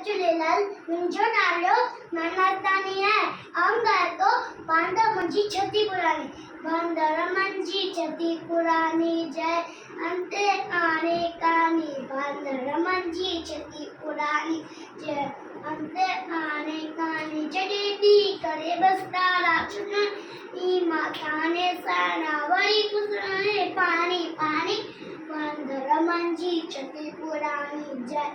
झूलेलाल। मुंहिंजो नालो ननातानी आहे। आउं ॻाए थो बांदर मुंहिंजी छती पुरानी। बांदर मुंहिंजी छती पुरानी जय अंते आने कानी। बांदर मुंहिंजी छती पुरानी जय अंते आने कानी। जॾहिं ॾी करे बस्तारा चुनरी माता ने साना वरी गुज़रे पानी पानी। बांदर मुंहिंजी छती पुरानी जय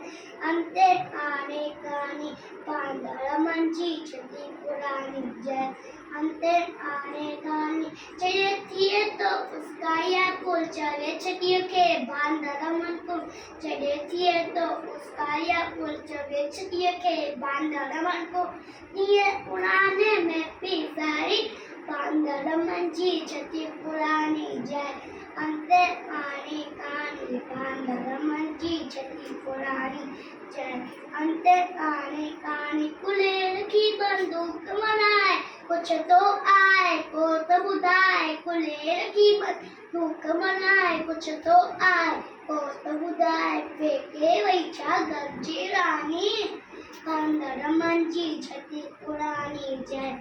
अंते आने कानी। बांदर मुंहिंजी छती पुरानी जय अंते आने कानी। जॾहिं थिए तो उसकाया पुल चवे छतीअ खे बांदर मन पुल। जॾहिं थिए तो उसकाया पुल चवे छतीअ खे बांदर मन पुल। तीअं उड़ाने में पी सारी। बांदर मुंहिंजी छती पुरानी जय अंते आने कानी। बांदर मुंहिंजी छती पुरानी जय अंते आने कानी। कुलेर की बंदूक मनाए कुछ तो आए को तो ॿुधाए। कुलेर की बंदूक मनाए कुछ तो आए को तो ॿुधाए। पेके वई छा गॾिजी रानी। बांदर मुंहिंजी छती पुरानी जय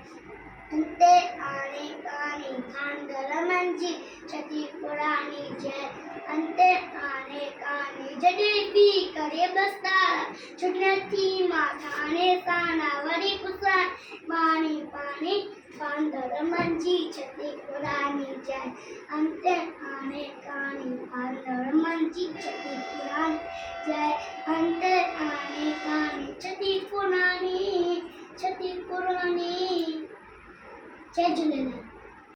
अंते आने कानी। बांदर मुंहिंजी छती पुरानी जय अंते आने कानी। जॾहिं ॾी करे बस्तारा छुटिया थी माता ने साना वरी गुज़रे पानी पानी। बांदर मुंहिंजी छती पुरानी जय अंते आने कानी। बांदर मुंहिंजी छती पुरानी जय अंते आने कानी। छती पुरानी जय झूलेलाल।